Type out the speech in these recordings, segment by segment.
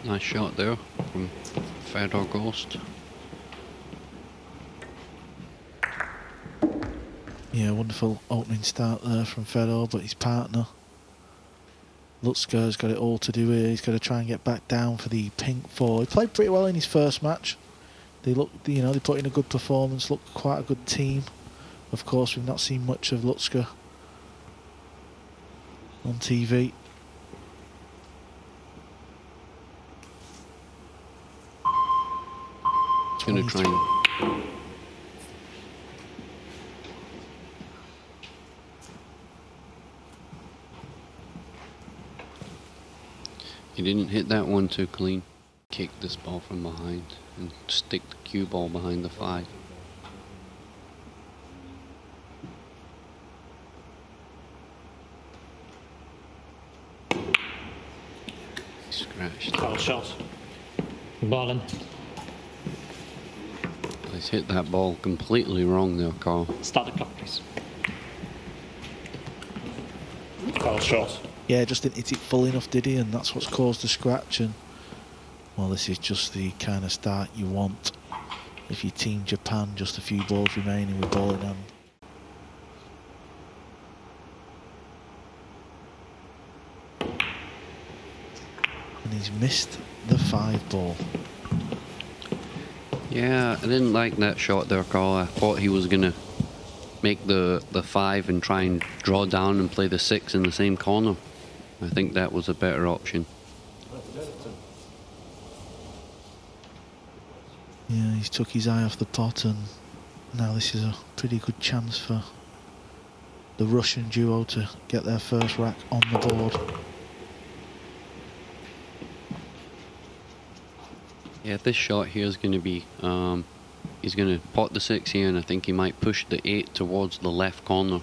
Nice shot there from Fedor Ghost. Yeah, wonderful opening start there from Fedor, but his partner Lutzker's got it all to do here. He's got to try and get back down for the pink four. He played pretty well in his first match. They looked, you know, they put in a good performance, looked quite a good team. Of course, we've not seen much of Lutzker on TV. He's going to try and... He didn't hit that one too clean. Kick this ball from behind and stick the cue ball behind the 5. Scratched. Foul shot. Balling. He's hit that ball completely wrong there, Carl. Start the clock, please. Foul shot. Yeah, just didn't hit it full enough, did he? And that's what's caused the scratch. And well, this is just the kind of start you want if you team Japan. Just a few balls remaining with ball in hand. And he's missed the 5 ball. Yeah, I didn't like that shot there, Carl. I thought he was going to make the 5 and try and draw down and play the 6 in the same corner. I think that was a better option. Yeah, he's took his eye off the pot, and now this is a pretty good chance for the Russian duo to get their first rack on the board. Yeah, this shot here is going to be, he's going to pot the 6 here, and I think he might push the 8 towards the left corner,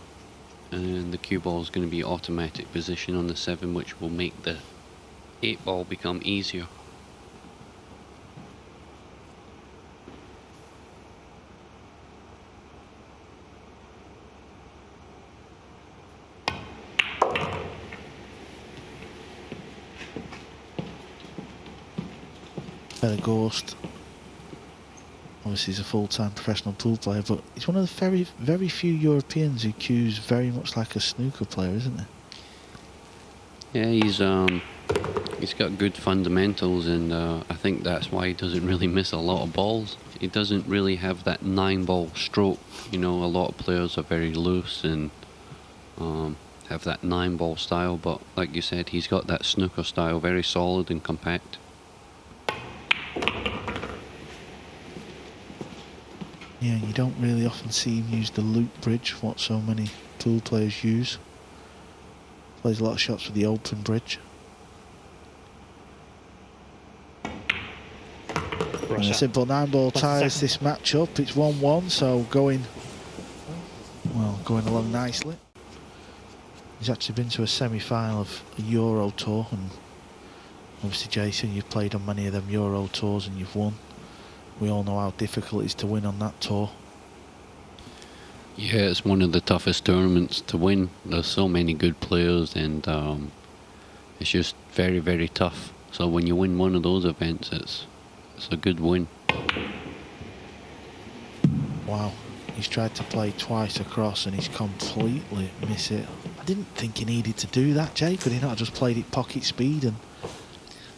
and the cue ball is going to be automatic position on the 7, which will make the 8 ball become easier. Better Ghost. Obviously he's a full-time professional pool player, but he's one of the very few Europeans who cues very much like a snooker player, isn't he? Yeah, he's got good fundamentals, and I think that's why he doesn't really miss a lot of balls. He doesn't really have that 9-ball stroke. You know, a lot of players are very loose and have that 9-ball style, but like you said, he's got that snooker style, very solid and compact. Yeah, you don't really often see him use the loop bridge, what so many pool players use. Plays a lot of shots with the open bridge. And a simple 9-ball ties this match up. It's 1-1, so going along nicely. He's actually been to a semi-final of a Euro Tour, and obviously, Jason, you've played on many of them Euro Tours and you've won. We all know how difficult it is to win on that tour. Yeah, it's one of the toughest tournaments to win. There's so many good players, and it's just very, very tough. So when you win one of those events, it's a good win. Wow, he's tried to play twice across and he's completely missed it. I didn't think he needed to do that, Jay. Could he not have just played it pocket speed and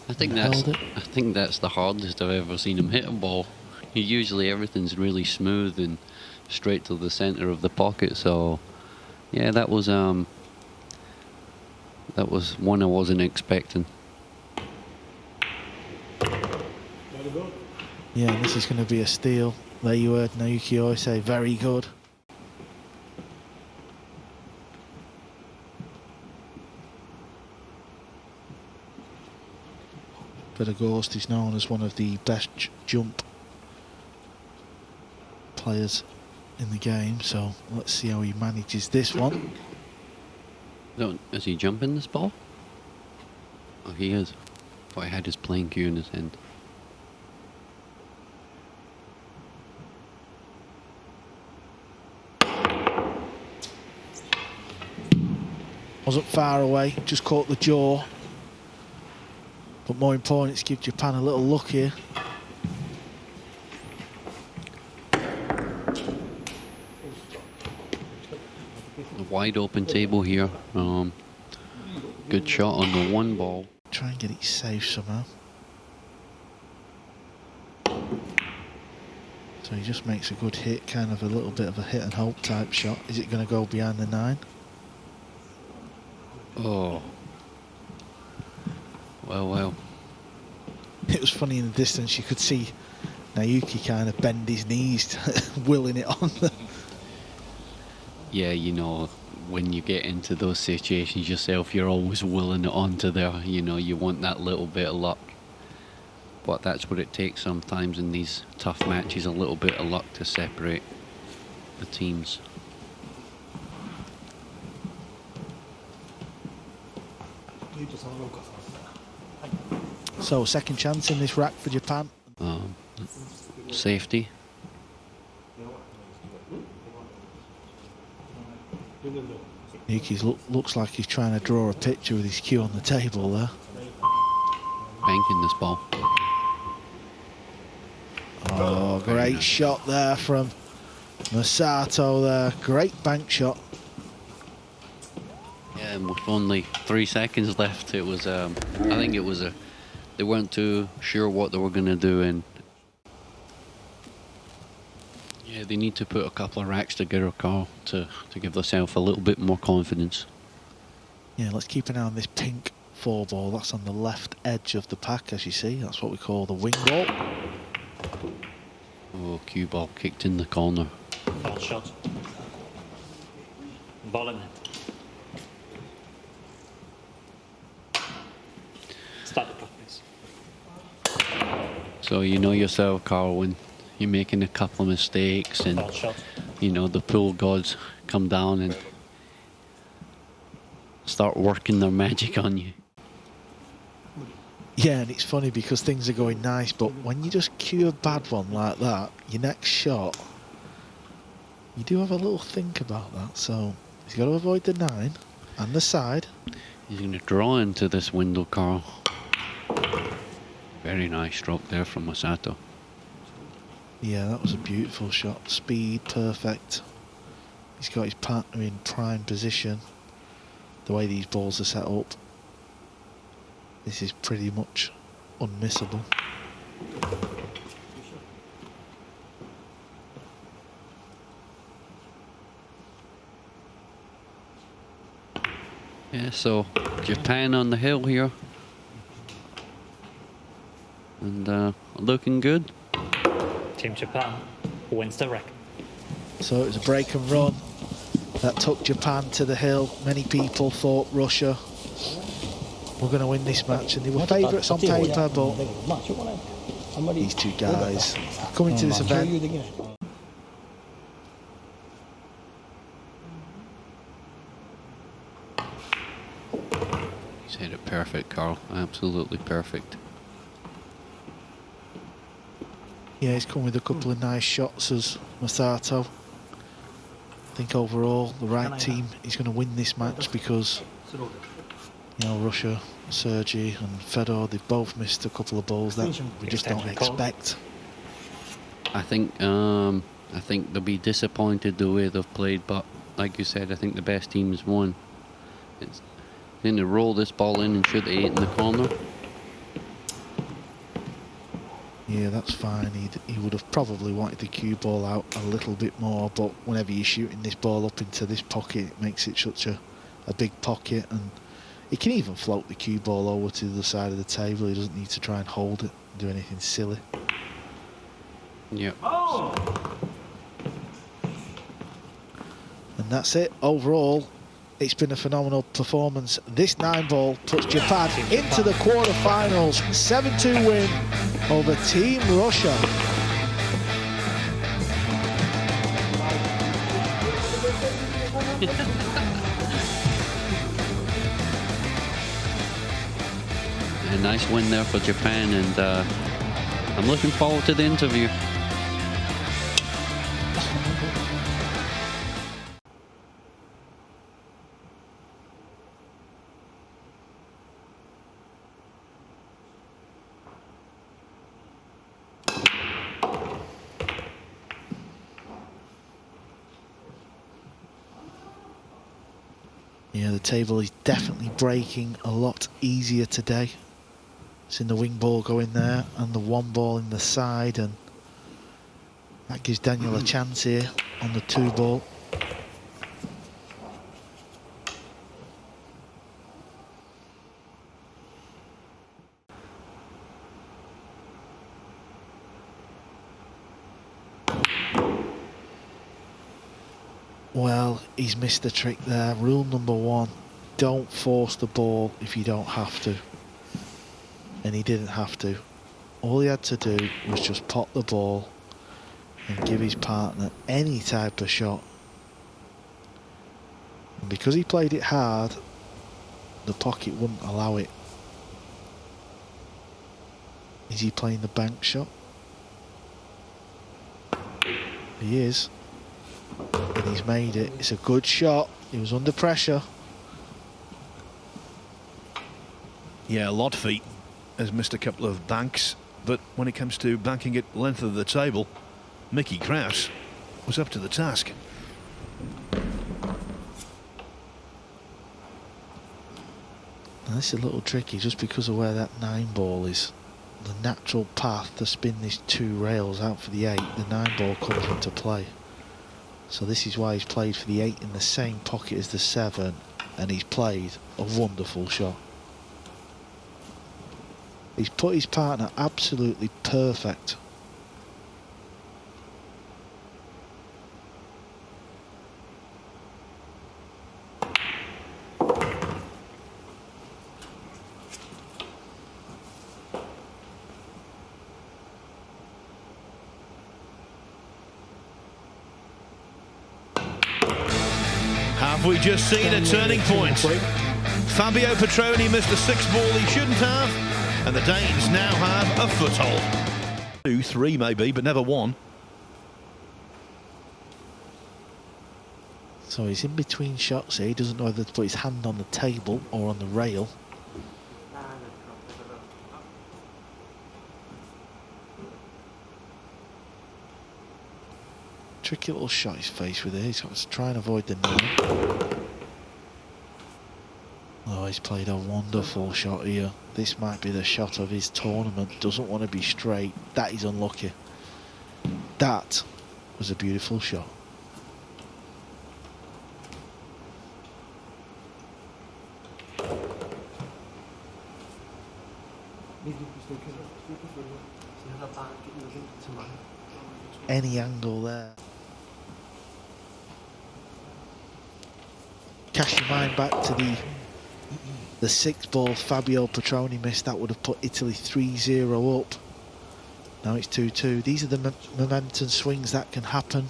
I think that's the hardest I've ever seen him hit a ball. Usually everything's really smooth and straight to the center of the pocket. So yeah, that was one I wasn't expecting. yeah, and this is going to be a steal. There you heard Naoki Oi say very good. But Ghost is known as one of the best jump players in the game, so let's see how he manages this one. Is he jumping this ball? Oh, he is. Thought he had his playing cue in his hand. Wasn't far away, just caught the jaw. But more important, it's give Japan a little look here. A wide open table here. Good shot on the one ball. Try and get it safe somehow. So he just makes a good hit, kind of a little bit of a hit and hope type shot. Is it going to go behind the 9? Oh. Well. It was funny in the distance, you could see Naoki kind of bend his knees, willing it on them. Yeah, you know, when you get into those situations yourself, you're always willing it onto there. You know, you want that little bit of luck. But that's what it takes sometimes in these tough matches, a little bit of luck to separate the teams. So, second chance in this rack for Japan. Safety. Yuki's looks like he's trying to draw a picture with his cue on the table there. Banking this ball. Oh, great shot there from Masato there. Great bank shot. Yeah, and with only 3 seconds left, it was, I think it was they weren't too sure what they were going to do, and yeah, they need to put a couple of racks together, Carl, to give themselves a little bit more confidence. Yeah, let's keep an eye on this pink 4 ball. That's on the left edge of the pack, as you see. That's what we call the wing ball. Oh, cue ball kicked in the corner. Ball shot. Ball in it. Start the puck, please. So you know yourself, Carl, when you're making a couple of mistakes and, Ball shot. you know, the pool gods come down and start working their magic on you. Yeah, and it's funny because things are going nice, but when you just cue a bad one like that, your next shot, you do have a little think about that. So he's got to avoid the 9 and the side. He's going to draw into this window, Carl. Very nice stroke there from Masato. Yeah, that was a beautiful shot. Speed, perfect. He's got his partner in prime position. The way these balls are set up, this is pretty much unmissable. Yeah, so Japan on the hill here. And looking good. Team Japan wins the rack. So it was a break and run that took Japan to the hill. Many people thought Russia were going to win this match, and they were favourites on paper, but these two guys coming to this event. He's hit it perfect, Carl. Absolutely perfect. Yeah, he's come with a couple of nice shots as Masato. I think overall the right team is going to win this match because, you know, Russia, Sergey and Fedor, they've both missed a couple of balls that we just don't expect. I think they'll be disappointed the way they've played, but like you said, I think the best team's won. It's then to roll this ball in and shoot the 8 in the corner. Yeah, that's fine. He would have probably wanted the cue ball out a little bit more, but whenever you're shooting this ball up into this pocket, it makes it such a big pocket, and he can even float the cue ball over to the other side of the table. He doesn't need to try and hold it, do anything silly. Yeah. And that's it. Overall, it's been a phenomenal performance. This 9-ball puts Japan into the quarterfinals. 7-2 win over Team Russia. A nice win there for Japan, and I'm looking forward to the interview. Yeah, the table is definitely breaking a lot easier today. It's in the wing ball going there and the one ball in the side, and that gives Daniel a chance here on the 2 ball. Well, he's missed the trick there. Rule number 1, don't force the ball if you don't have to. And he didn't have to. All he had to do was just pot the ball and give his partner any type of shot. And because he played it hard, the pocket wouldn't allow it. Is he playing the bank shot? He is. And he's made it. It's a good shot. He was under pressure. Yeah, Lotfi has missed a couple of banks, but when it comes to banking it length of the table, Mickey Krause was up to the task. Now this is a little tricky just because of where that 9 ball is. The natural path to spin these 2 rails out for the 8, the 9 ball comes into play. So this is why he's played for the 8 in the same pocket as the 7, and he's played a wonderful shot. He's put his partner absolutely perfect. Have we just seen a turning point? Fabio Petroni missed a 6 ball he shouldn't have, and the Danes now have a foothold. 2, 3 maybe, but never 1. So he's in between shots here. He doesn't know whether to put his hand on the table or on the rail. Tricky little shot he's faced with here. He's got to try and avoid the 9. Oh, he's played a wonderful shot here. This might be the shot of his tournament. Doesn't want to be straight. That is unlucky. That was a beautiful shot. Any angle there. Cast your mind back to the 6 ball Fabio Petroni missed. That would have put Italy 3-0 up. Now it's 2-2. These are the momentum swings that can happen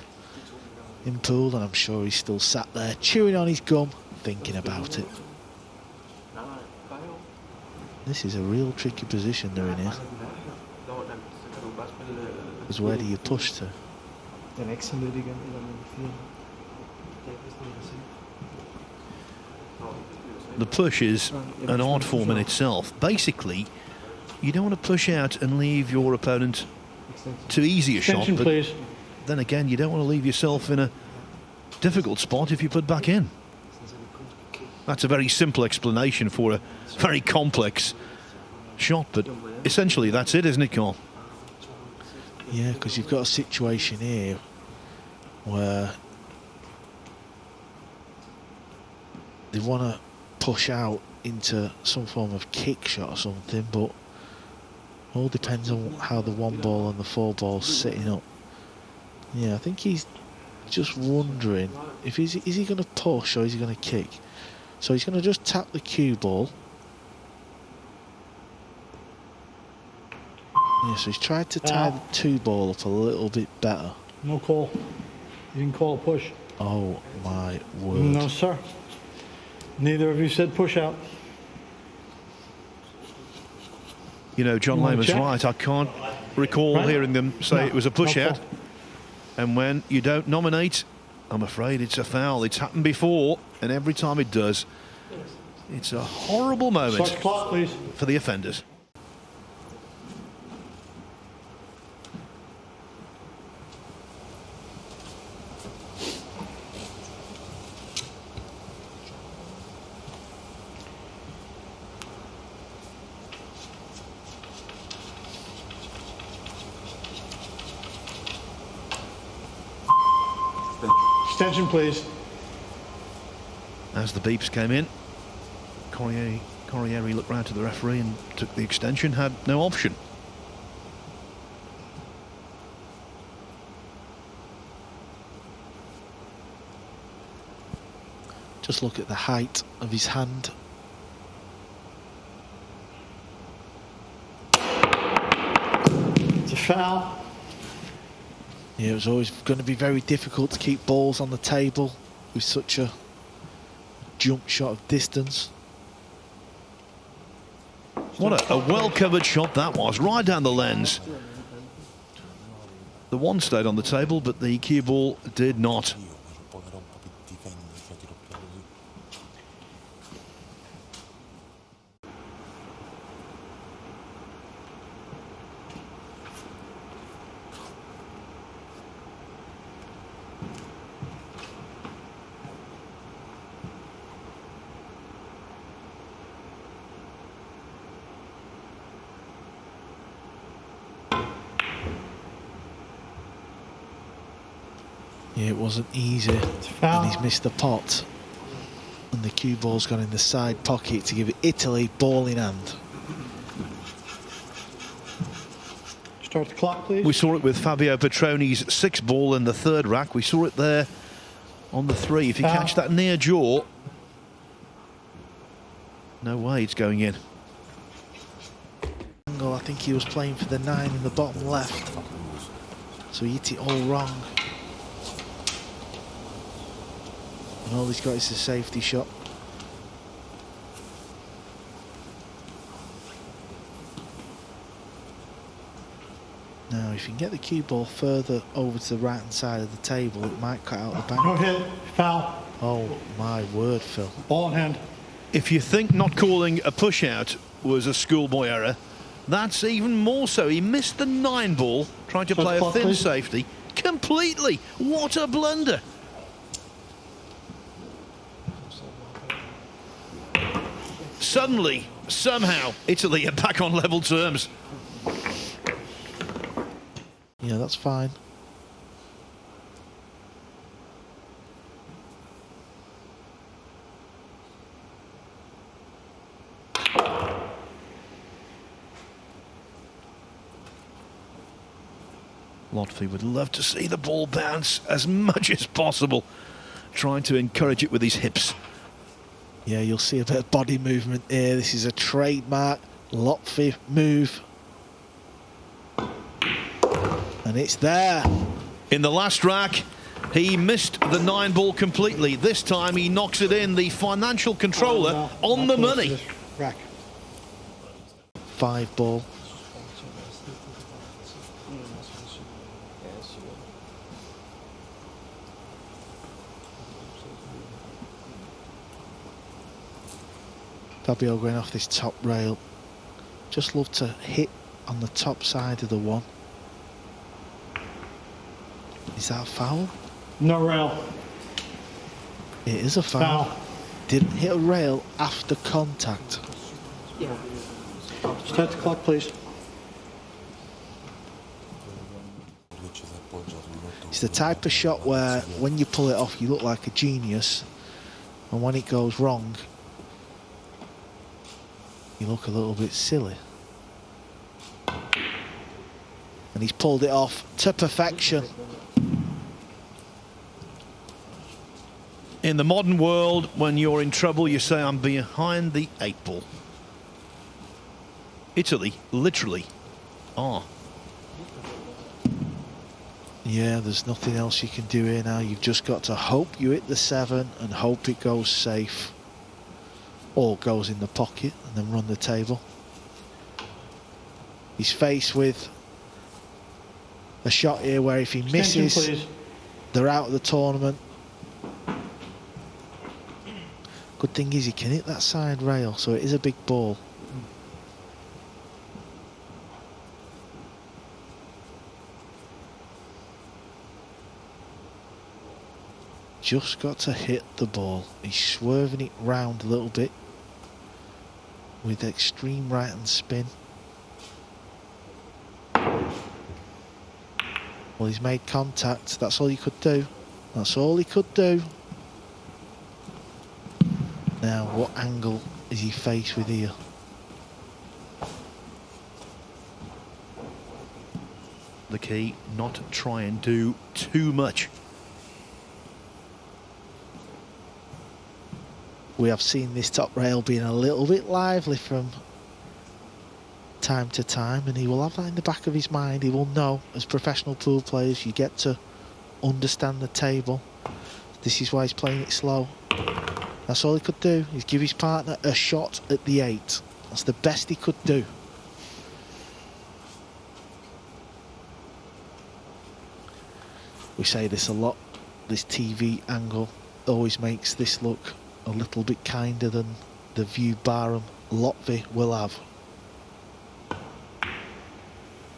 in pool, and I'm sure he's still sat there chewing on his gum, thinking about it. This is a real tricky position they're in here. Because where do you push to? The push is an art form in itself. Basically, you don't want to push out and leave your opponent too easy a shot, but please. then again, you don't want to leave yourself in a difficult spot if you put back in. That's a very simple explanation for a very complex shot, but essentially that's it, isn't it, Carl? Yeah, because you've got a situation here where they want to push out into some form of kick shot or something, but all depends on how the 1 ball and the 4 ball's sitting up. Yeah, I think he's just wondering if is he going to push or is he going to kick. So he's going to just tap the cue ball. Yeah, so he's tried to tie the 2 ball up a little bit better. No call. You didn't call a push. Oh my word. No, sir. Neither of you said push out. You know, John You wanna Lehman's check? right. I can't recall Right? hearing them say No, it was a push no out. call. And when you don't nominate, I'm afraid it's a foul. It's happened before, and every time it does, it's a horrible moment Start the clock, please. for the offenders. Extension, please. As the beeps came in, Corriere looked round to the referee and took the extension, had no option. Just look at the height of his hand. It's a foul. Yeah, it was always going to be very difficult to keep balls on the table with such a jump shot of distance. What a well-covered shot that was, right down the lens. The one stayed on the table, but the cue ball did not. Yeah, it wasn't easy, and he's missed the pot. And the cue ball's gone in the side pocket to give Italy ball in hand. Start the clock, please. We saw it with Fabio Petroni's 6 ball in the third rack. We saw it there on the 3. If you catch that near jaw, no way it's going in. I think he was playing for the 9 in the bottom left, so he hit it all wrong. And all he's got is a safety shot. Now, if you can get the cue ball further over to the right hand side of the table, it might cut out the No bank. hit. Foul. Oh my word, Phil. Ball in hand. If you think not calling a push out was a schoolboy error, that's even more so. He missed the 9 ball, trying to play a thin safety completely. What a blunder. Suddenly, somehow, Italy are back on level terms. Yeah, that's fine. Lotfi would love to see the ball bounce as much as possible, trying to encourage it with his hips. Yeah, you'll see a bit of body movement here. This is a trademark Lotfi move. And it's there. In the last rack, he missed the 9 ball completely. This time he knocks it in. The financial controller on the money. Rack. 5 ball. Fabio going off this top rail. Just love to hit on the top side of the one. Is that a foul? No rail. It is a foul. Foul. Didn't hit a rail after contact. Start the clock, please. It's the type of shot where when you pull it off you look like a genius, and when it goes wrong you look a little bit silly. And he's pulled it off to perfection. In the modern world, when you're in trouble, you say, I'm behind the 8 ball. Italy, literally, are. Yeah, there's nothing else you can do here now. You've just got to hope you hit the 7 and hope it goes safe. Or goes in the pocket and then run the table. He's faced with a shot here where if he misses, they're out of the tournament. Good thing is he can hit that side rail, so it is a big ball. Just got to hit the ball. He's swerving it round a little bit with extreme right hand spin. Well, he's made contact. That's all you could do. That's all he could do. Now, what angle is he faced with here? The key, not try and do too much. We have seen this top rail being a little bit lively from time to time, and he will have that in the back of his mind. He will know, as professional pool players, you get to understand the table. This is why he's playing it slow. That's all he could do, is give his partner a shot at the 8. That's the best he could do. We say this a lot, this TV angle always makes this look a little bit kinder than the view Barham Lotvi will have.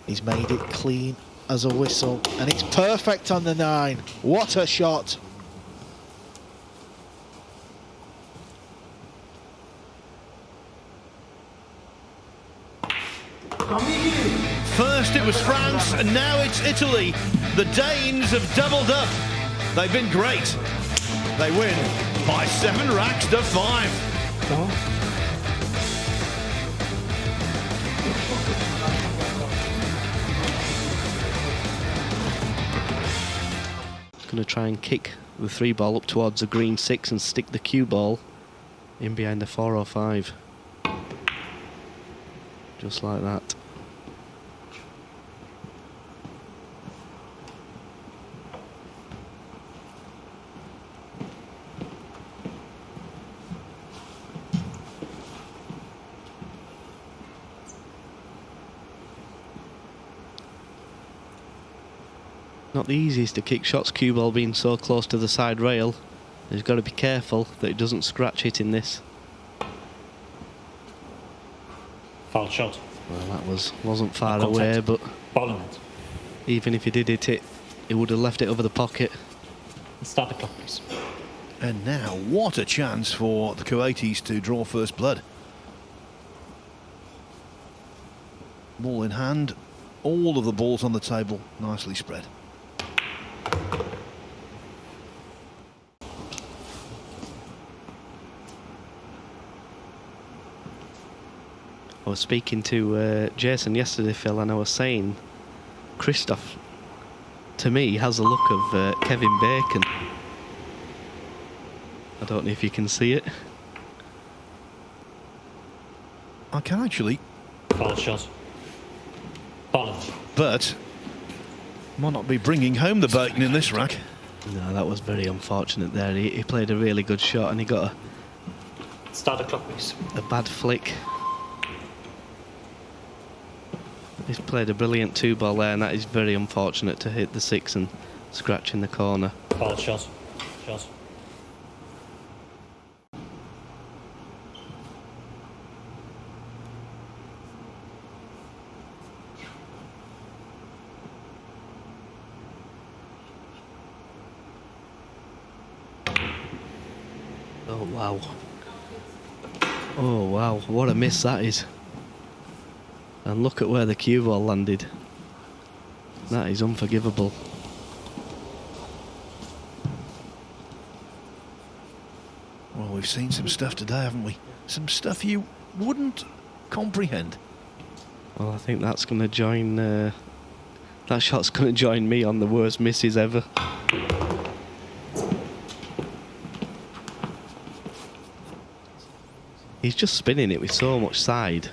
He's made it clean as a whistle, and it's perfect on the 9. What a shot! First it was France, and now it's Italy. The Danes have doubled up. They've been great. They win by 7 racks to 5. Going to try and kick the 3 ball up towards the green 6 and stick the cue ball in behind the 4 or 5. Just like that. Not the easiest to kick shots, cue ball being so close to the side rail. He's got to be careful that it doesn't scratch hitting this. Foul shot. Well, that wasn't far No away, contact. but Ball in it. even if he did hit it, he would have left it over the pocket. Start the clock, please. And now, what a chance for the Kuwaitis to draw first blood. Ball in hand, all of the balls on the table, nicely spread. I was speaking to Jason yesterday, Phil, and I was saying Christoph, to me, has a look of Kevin Bacon. I don't know if you can see it. I can actually, Foul shot. Ball in it. but might not be bringing home the bacon in this rack. No, that was very unfortunate there. He played a really good shot and he got Start the clock, please. a bad flick. He's played a brilliant 2 ball there, and that is very unfortunate to hit the 6 and scratch in the corner. Foul shot. Shot. Oh wow. Oh wow, what a miss that is. And look at where the cue ball landed. That is unforgivable. Well, we've seen some stuff today, haven't we? Some stuff you wouldn't comprehend. Well, I think that's going to join... that shot's going to join me on the worst misses ever. He's just spinning it with so much side.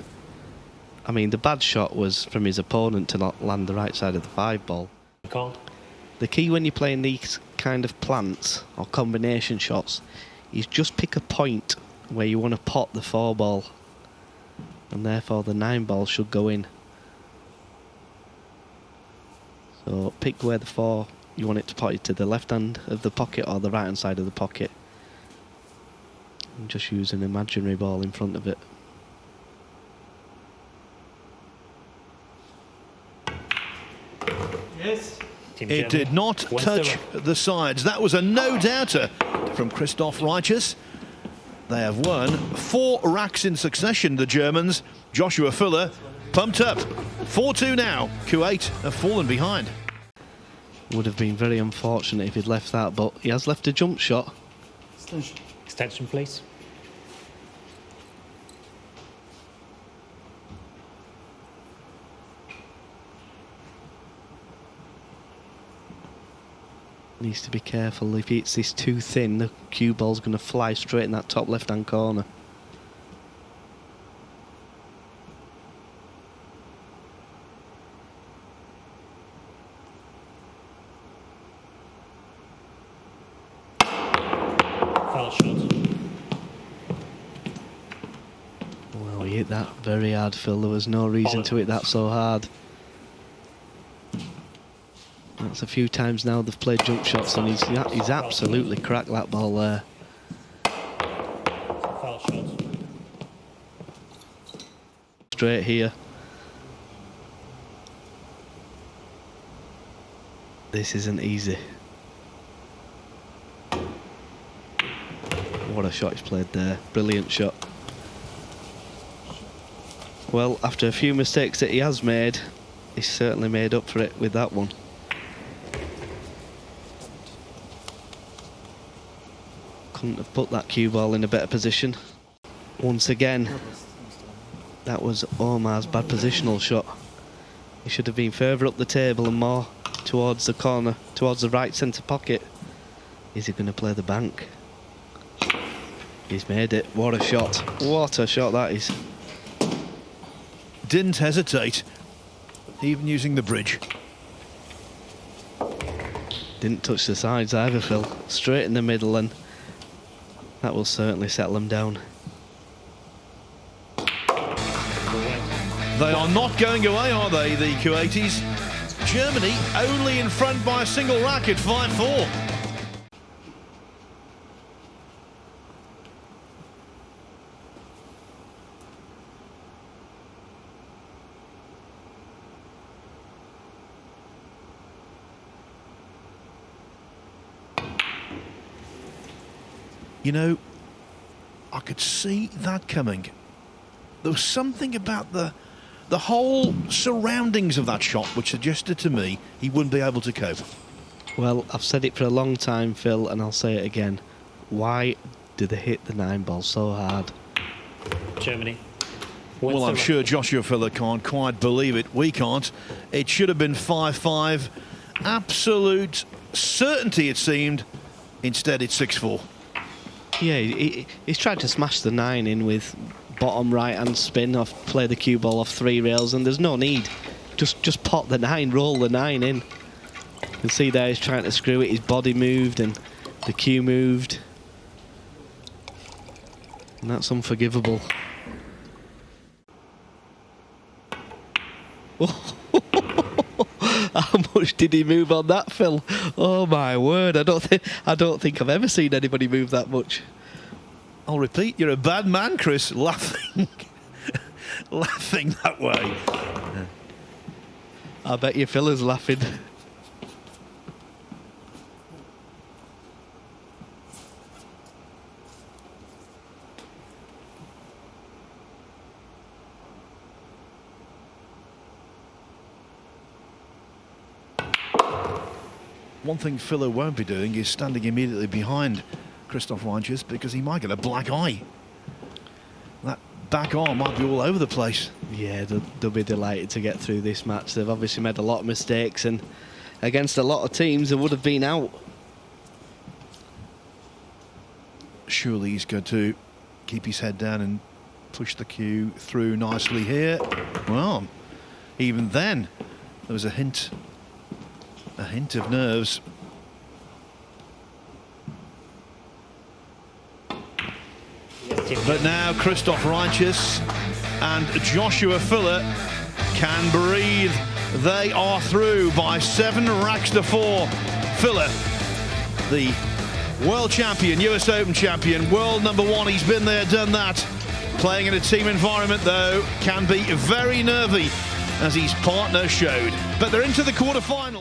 I mean, the bad shot was from his opponent to not land the right side of the 5 ball. Called. The key when you're playing these kind of plants or combination shots is just pick a point where you want to pot the 4 ball, and therefore the 9 ball should go in. So pick where the 4 you want it to pot it to the left hand of the pocket or the right hand side of the pocket, and just use an imaginary ball in front of it. Yes. Team It Germany did not wins touch the the sides. That was a no-doubter from Christoph Reichers. They have won 4 racks in succession, the Germans. Joshua Fuller pumped up. 4-2 now. Kuwait have fallen behind. Would have been very unfortunate if he'd left that, but he has left a jump shot. Extension, please. Needs to be careful. If he hits this too thin, the cue ball's going to fly straight in that top left-hand corner. Foul shot. Well, he hit that very hard, Phil. There was no reason to hit that so hard. That's a few times now they've played jump shots, and he's absolutely cracked that ball there. Foul shot. Straight here. This isn't easy. What a shot he's played there. Brilliant shot. Well, after a few mistakes that he has made, he's certainly made up for it with that one. Couldn't have put that cue ball in a better position. Once again, that was Omar's bad positional shot. He should have been further up the table and more towards the corner, towards the right centre pocket. Is he going to play the bank? He's made it. What a shot. What a shot that is. Didn't hesitate, even using the bridge. Didn't touch the sides either, Phil. Straight in the middle, and that will certainly settle him down. They are not going away, are they, the Kuwaitis? Germany only in front by a single racket, 5-4. You know, I could see that coming. There was something about the whole surroundings of that shot which suggested to me he wouldn't be able to cope. Well, I've said it for a long time, Phil, and I'll say it again. Why do they hit the 9 ball so hard? Germany. Well, I'm sure Joshua Filler can't quite believe it. We can't. It should have been 5-5. Absolute certainty, it seemed. Instead, it's 6-4. Yeah, he's tried to smash the 9 in with bottom right-hand spin, off, play the cue ball off 3 rails, and there's no need. Just pot the 9, roll the 9 in. You can see there he's trying to screw it, his body moved and the cue moved. And that's unforgivable. How much did he move on that, Phil? Oh my word! I don't think I've ever seen anybody move that much. I'll repeat, you're a bad man, Chris, laughing, laughing that way. I bet your Phil is laughing. One thing Filler won't be doing is standing immediately behind Christoph Reinches, because he might get a black eye. That back arm might be all over the place. Yeah, they'll be delighted to get through this match. They've obviously made a lot of mistakes, and against a lot of teams, they would have been out. Surely he's going to keep his head down and push the cue through nicely here. Well, even then, there was a hint of nerves. But now Christoph Reinches and Joshua Filler can breathe. They are through by 7 racks to 4. Filler, the world champion, US Open champion, world #1. He's been there, done that. Playing in a team environment, though, can be very nervy, as his partner showed. But they're into the quarterfinals.